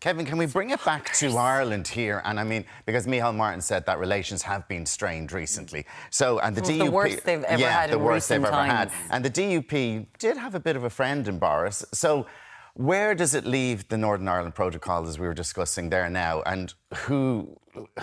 Kevin, can we bring it back to Ireland here? And I mean, because Micheál Martin said that relations have been strained recently. So, and the DUP... the worst they've ever had the in worst they've recent ever had. times. And the DUP did have a bit of a friend in Boris. So where does it leave the Northern Ireland Protocol, as we were discussing there now? And who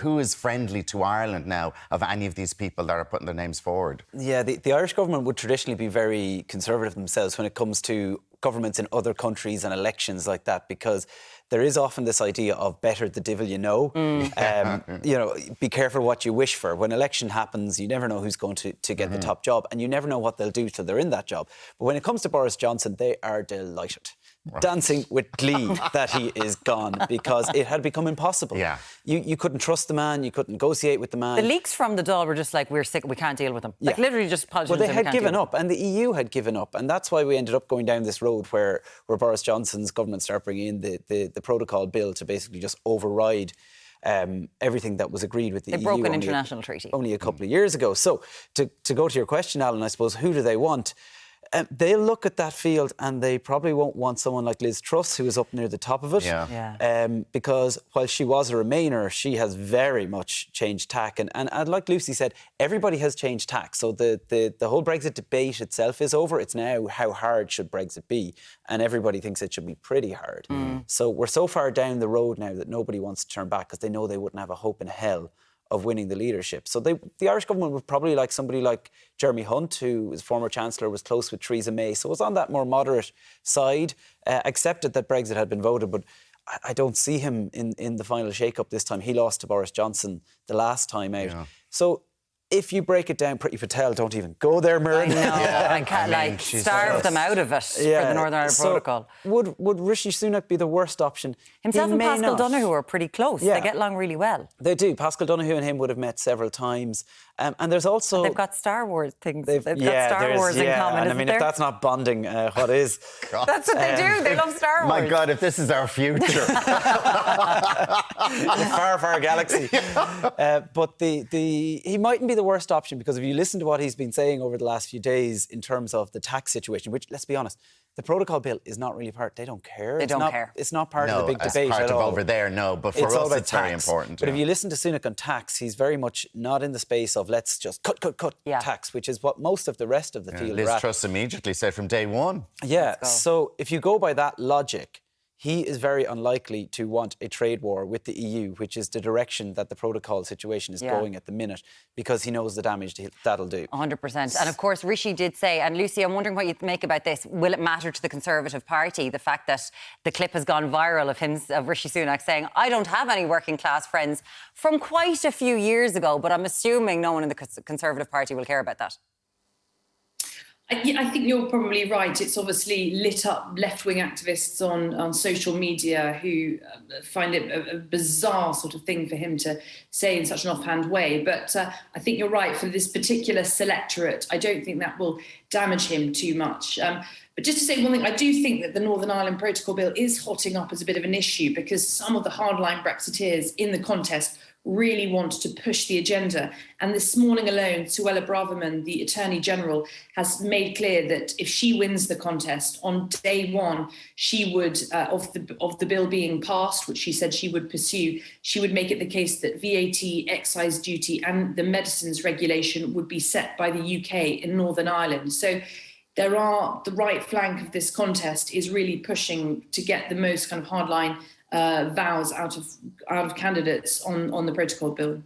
is friendly to Ireland now of any of these people that are putting their names forward? Yeah, the Irish government would traditionally be very conservative themselves when it comes to governments in other countries and elections like that, because there is often this idea of better the devil you know. You know, be careful what you wish for. When election happens, you never know who's going to get the top job, and you never know what they'll do till they're in that job. But when it comes to Boris Johnson, they are delighted. Right. Dancing with glee that he is gone, because it had become impossible. Yeah. You couldn't trust the man, you couldn't negotiate with the man. The leaks from the Dáil were just like, we're sick, we can't deal with them. Yeah. Like, literally just politicians. Well, they had given up, and the EU had given up, and that's why we ended up going down this road where Boris Johnson's government started bringing in the protocol bill to basically just override everything that was agreed with the EU. They broke an international treaty. Only a couple of years ago. So, to go to your question, Alan, I suppose, who do they want? They'll look at that field and they probably won't want someone like Liz Truss, who is up near the top of it. Because while she was a Remainer, she has very much changed tack. And like Lucy said, everybody has changed tack. So the whole Brexit debate itself is over. It's now how hard should Brexit be? And everybody thinks it should be pretty hard. So we're so far down the road now that nobody wants to turn back because they know they wouldn't have a hope in hell of winning the leadership. So the Irish government would probably like somebody like Jeremy Hunt, who was former Chancellor, was close with Theresa May, so was on that more moderate side, accepted that Brexit had been voted, but I don't see him in the final shake-up this time. He lost to Boris Johnson the last time out. Yeah. So if you break it down, Priti Patel, don't even go there, Muireann. I can't, starve them out of it for the Northern Ireland Protocol. Would Rishi Sunak be the worst option? Himself and Pascal Donoghue are pretty close. Yeah. They get along really well. They do. Pascal Donoghue and him would have met several times. And there's also... They've got Star Wars things. They've got Star Wars in common, and I mean, if that's not bonding, what is? That's what they do. They love Star Wars. My God, if this is our future. Far, far galaxy. But he mightn't be the worst option, because if you listen to what he's been saying over the last few days in terms of the tax situation, which, let's be honest, the protocol bill is not really part. They don't care. They don't care. It's not part of the big debate part at of all. Over there, no. But for us, it's very important. But if you listen to Sunak on tax, he's very much not in the space of let's just cut tax, which is what most of the rest of the field Liz are at. Truss immediately said from day one. Yeah. So if you go by that logic, he is very unlikely to want a trade war with the EU, which is the direction that the protocol situation is going at the minute, because he knows the damage that'll do. 100%. And of course, Rishi did say, and Lucy, I'm wondering what you make about this. Will it matter to the Conservative Party, the fact that the clip has gone viral of Rishi Sunak saying, I don't have any working class friends, from quite a few years ago, but I'm assuming no one in the Conservative Party will care about that. I think you're probably right. It's obviously lit up left-wing activists on social media who find it a bizarre sort of thing for him to say in such an offhand way. But I think you're right. For this particular selectorate, I don't think that will damage him too much. But just to say one thing, I do think that the Northern Ireland Protocol Bill is hotting up as a bit of an issue, because some of the hardline Brexiteers in the contest really want to push the agenda. And this morning alone, Suella Braverman, the Attorney General, has made clear that if she wins the contest, on day one, she would, of the bill being passed, which she said she would pursue, she would make it the case that VAT, excise duty and the medicines regulation would be set by the UK in Northern Ireland. So the right flank of this contest is really pushing to get the most kind of hardline vows out of candidates on the protocol bill.